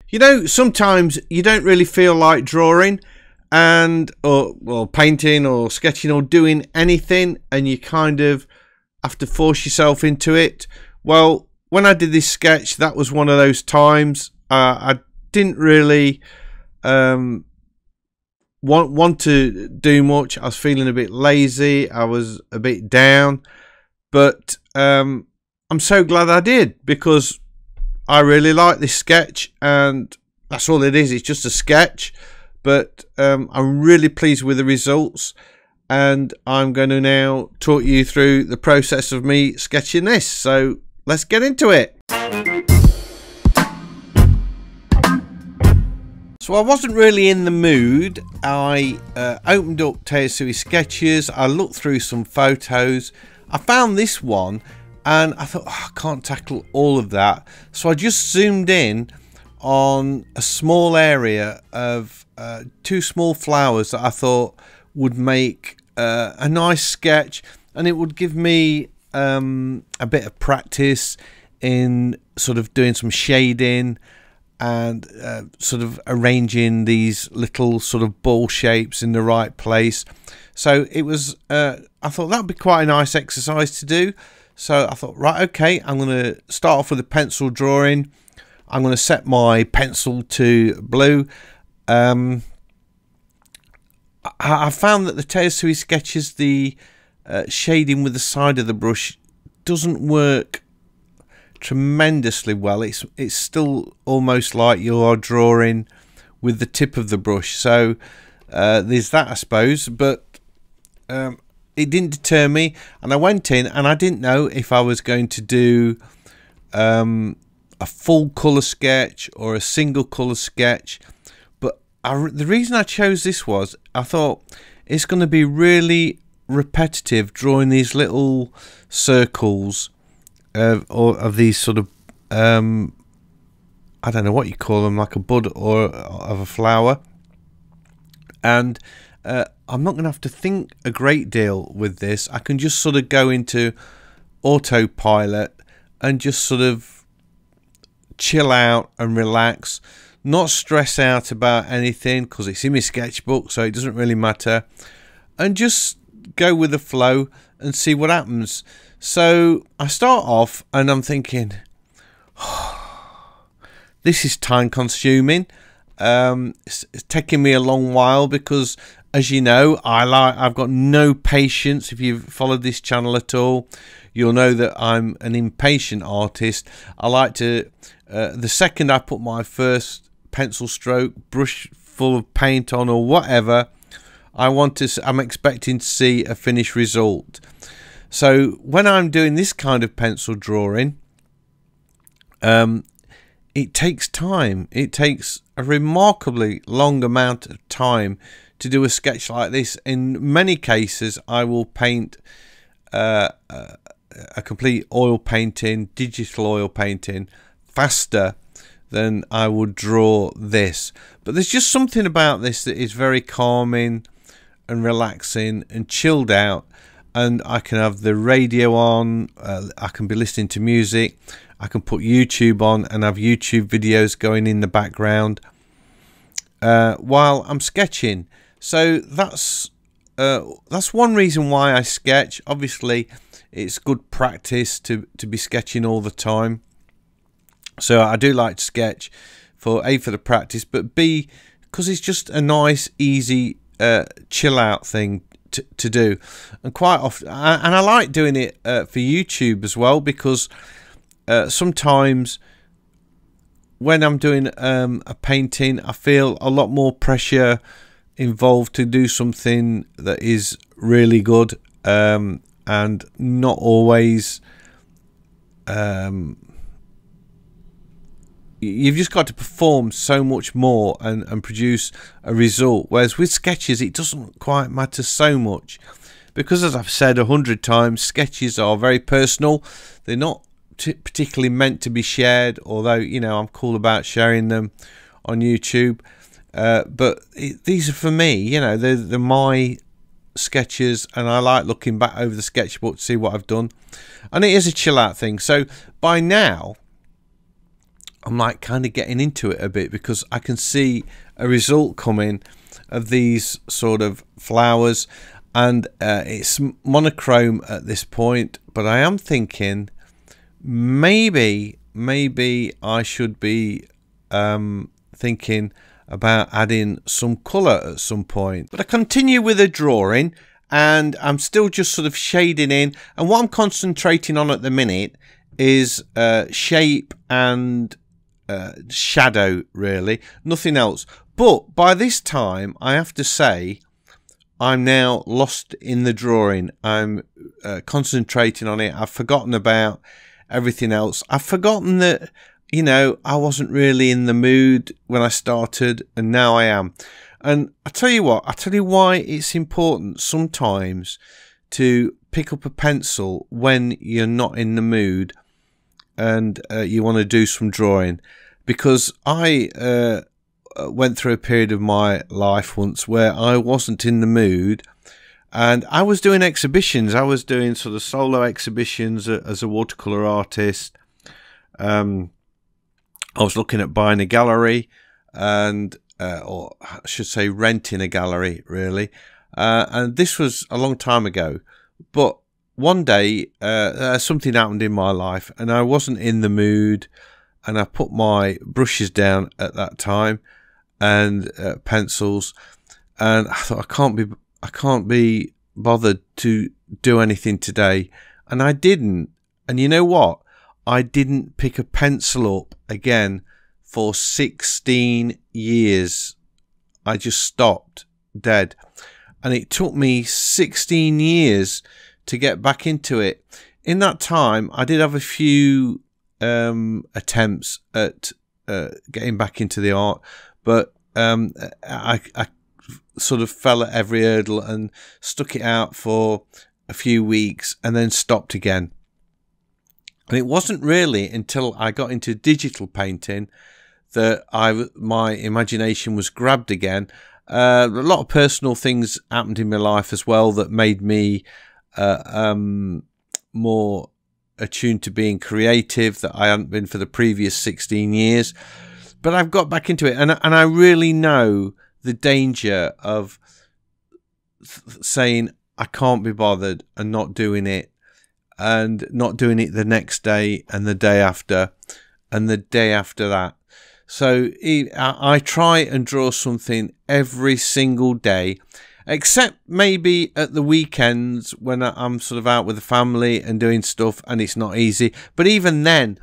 You know, sometimes you don't really feel like drawing or painting or sketching or doing anything, and you kind of have to force yourself into it. Well, when I did this sketch, that was one of those times. I didn't really want to do much. I was feeling a bit lazy. I was a bit down, but I'm so glad I did, because I really like this sketch, and that's all it is. It's just a sketch, but I'm really pleased with the results, and I'm going to now talk you through the process of me sketching this. So let's get into it. So I wasn't really in the mood. I opened up Tayasui Sketches. I looked through some photos. I found this one, and I thought, oh, I can't tackle all of that. So I just zoomed in on a small area of two small flowers that I thought would make a nice sketch, and it would give me a bit of practice in sort of doing some shading and sort of arranging these little sort of ball shapes in the right place. So it was I thought that would be quite a nice exercise to do. So I thought, right, okay, I'm going to start off with a pencil drawing. I'm going to set my pencil to blue. I found that the Tayasui Sketches, the shading with the side of the brush doesn't work tremendously well. It's still almost like you are drawing with the tip of the brush. So there's that, I suppose, but it didn't deter me, and I went in and I didn't know if I was going to do a full colour sketch or a single colour sketch. But the reason I chose this was I thought it's going to be really repetitive, drawing these little circles of these sort of I don't know what you call them, like a bud or of a flower, and I'm not going to have to think a great deal with this. I can just sort of go into autopilot and just sort of chill out and relax, not stress out about anything, because it's in my sketchbook, so it doesn't really matter, and just go with the flow and see what happens. So I start off and I'm thinking, oh, this is time consuming. It's taking me a long while because, as you know, I've got no patience. If you've followed this channel at all, you'll know that I'm an impatient artist. I like to the second I put my first pencil stroke, brush full of paint on or whatever, I'm expecting to see a finished result. So when I'm doing this kind of pencil drawing, it takes time. It takes a remarkably long amount of time to do a sketch like this. In many cases, I will paint a complete oil painting, digital oil painting, faster than I would draw this. But there's just something about this that is very calming and relaxing and chilled out. And I can have the radio on, I can be listening to music, I can put YouTube on and have YouTube videos going in the background while I'm sketching. So that's one reason why I sketch. Obviously, it's good practice to be sketching all the time. So I do like to sketch for the practice, but B, because it's just a nice, easy, chill out thing to do. And quite often, and I like doing it for YouTube as well, because sometimes when I'm doing a painting, I feel a lot more pressure involved to do something that is really good, and not always you've just got to perform so much more and produce a result, whereas with sketches it doesn't quite matter so much, because, as I've said 100 times, sketches are very personal. They're not particularly meant to be shared, although, you know, I'm cool about sharing them on YouTube, but these are for me, you know, they're my sketches, and I like looking back over the sketchbook to see what I've done, and it is a chill out thing. So by now I'm like kind of getting into it a bit, because I can see a result coming of these sort of flowers, and it's monochrome at this point. But I am thinking maybe I should be thinking about adding some colour at some point. But I continue with the drawing, and I'm still just sort of shading in, and what I'm concentrating on at the minute is shape and shadow, really, nothing else. But by this time, I have to say, I'm now lost in the drawing. I'm concentrating on it. I've forgotten about everything else. I've forgotten that, you know, I wasn't really in the mood when I started, and now I am. And I tell you what, I tell you why it's important sometimes to pick up a pencil when you're not in the mood and you want to do some drawing. Because I went through a period of my life once where I wasn't in the mood, and I was doing exhibitions. I was doing sort of solo exhibitions as a watercolour artist. I was looking at buying a gallery, and or I should say renting a gallery, really. And this was a long time ago. But one day something happened in my life, and I wasn't in the mood, and I put my brushes down at that time, and pencils, and I thought, I can't be bothered to do anything today. And I didn't. And you know what? I didn't pick a pencil up again for 16 years. I just stopped dead. And it took me 16 years to get back into it. In that time, I did have a few attempts at getting back into the art, but I sort of fell at every hurdle and stuck it out for a few weeks and then stopped again. And it wasn't really until I got into digital painting that my imagination was grabbed again. A lot of personal things happened in my life as well that made me more attuned to being creative, that I hadn't been for the previous 16 years. But I've got back into it, and I really know the danger of saying I can't be bothered and not doing it, and not doing it the next day and the day after and the day after that. So I try and draw something every single day, except maybe at the weekends when I'm sort of out with the family and doing stuff, and it's not easy. But even then,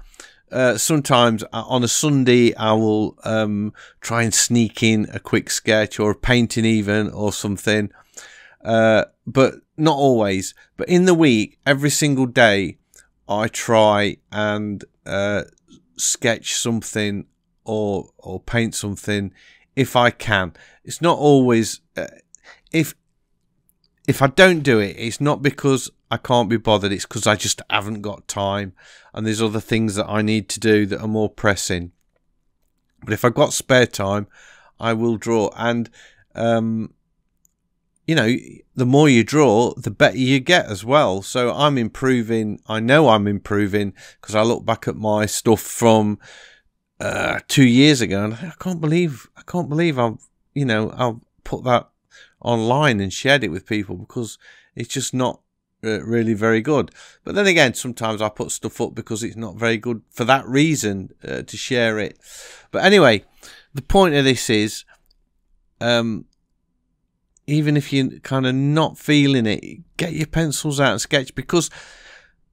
sometimes on a Sunday I will try and sneak in a quick sketch or a painting even, or something, but not always. But in the week, every single day, I try and sketch something or paint something if I can. It's not always if I don't do it, it's not because I can't be bothered, it's because I just haven't got time, and there's other things that I need to do that are more pressing. But if I've got spare time, I will draw. And you know, the more you draw, the better you get as well. So I'm improving. I know I'm improving, because I look back at my stuff from 2 years ago, and I think, I can't believe I've put that online and shared it with people, because it's just not really very good. But then again, sometimes I put stuff up because it's not very good for that reason, to share it. But anyway, the point of this is, even if you're kind of not feeling it, get your pencils out and sketch, because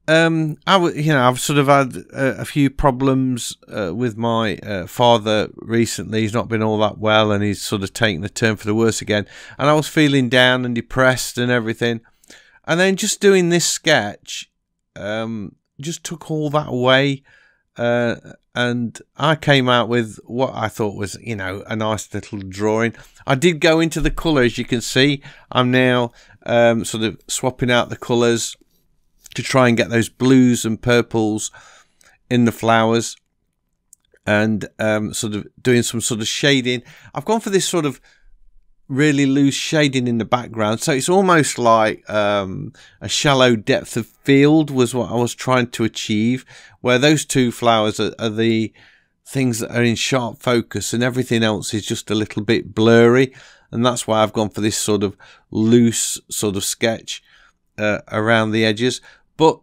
I've sort of had a few problems with my father recently. He's not been all that well, and he's sort of taken the turn for the worse again. And I was feeling down and depressed and everything. And then just doing this sketch just took all that away. And I came out with what I thought was, you know, a nice little drawing. I did go into the colour, as you can see. I'm now sort of swapping out the colours to try and get those blues and purples in the flowers, and sort of doing some sort of shading. I've gone for this sort of really loose shading in the background, so it's almost like a shallow depth of field was what I was trying to achieve, where those two flowers are the things that are in sharp focus, and everything else is just a little bit blurry. And that's why I've gone for this sort of loose sort of sketch around the edges. But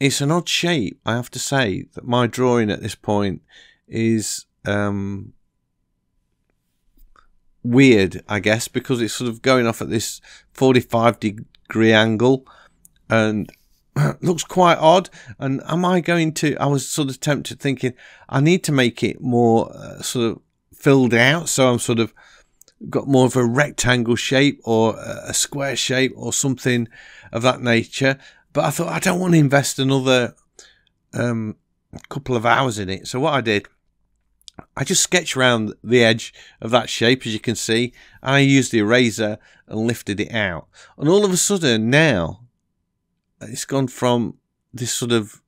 it's an odd shape, I have to say, that my drawing at this point is weird, I guess, because it's sort of going off at this 45-degree angle and looks quite odd. And am I going to, I was sort of tempted thinking I need to make it more sort of filled out, so I'm sort of got more of a rectangle shape or a square shape or something of that nature. But I thought I don't want to invest another couple of hours in it. So what I did, I just sketched around the edge of that shape, as you can see, and I used the eraser and lifted it out. And all of a sudden now, it's gone from this sort of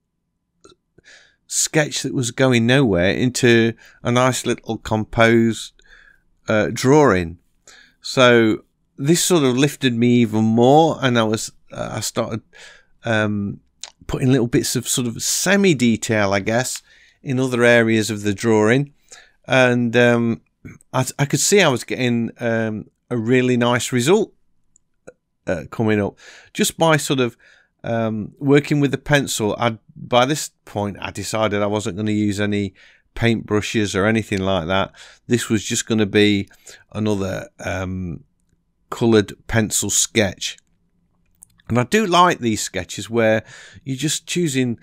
sketch that was going nowhere into a nice little composed drawing. So this sort of lifted me even more, and I started putting little bits of sort of semi-detail, I guess, in other areas of the drawing. And I could see I was getting a really nice result coming up just by sort of working with the pencil. By this point I decided I wasn't going to use any paint brushes or anything like that. This was just going to be another coloured pencil sketch. And I do like these sketches where you're just choosing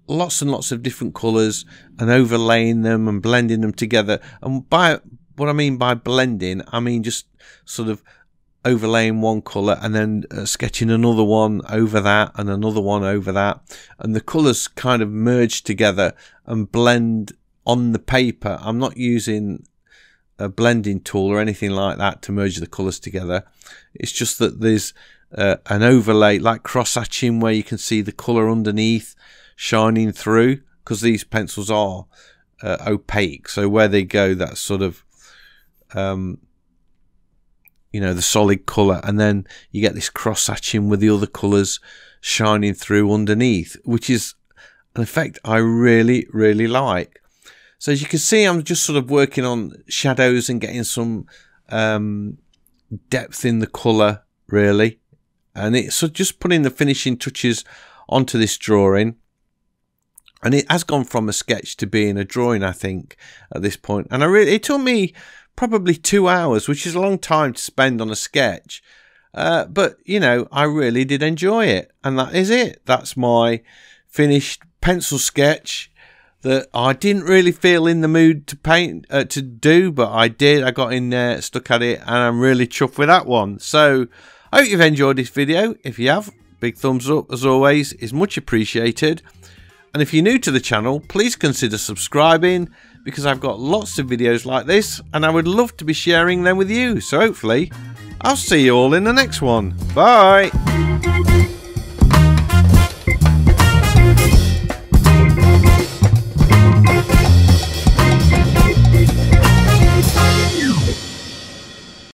lots and lots of different colours and overlaying them and blending them together. And by what I mean by blending, I mean just sort of overlaying one colour and then sketching another one over that and another one over that, and the colours kind of merge together and blend on the paper. I'm not using a blending tool or anything like that to merge the colours together. It's just that there's an overlay like cross-hatching where you can see the colour underneath shining through, because these pencils are opaque, so where they go, that's sort of you know, the solid colour, and then you get this cross-hatching with the other colours shining through underneath, which is an effect I really, really like. So as you can see, I'm just sort of working on shadows and getting some depth in the colour, really. And it's so just putting the finishing touches onto this drawing. And it has gone from a sketch to being a drawing, I think, at this point. And it took me probably 2 hours, which is a long time to spend on a sketch. But, you know, I really did enjoy it. And that is it. That's my finished pencil sketch that I didn't really feel in the mood to paint, to do, but I did. I got in there, stuck at it, and I'm really chuffed with that one. So I hope you've enjoyed this video. If you have, big thumbs up, as always, is much appreciated. And if you're new to the channel, please consider subscribing, because I've got lots of videos like this, and I would love to be sharing them with you. So hopefully, I'll see you all in the next one. Bye!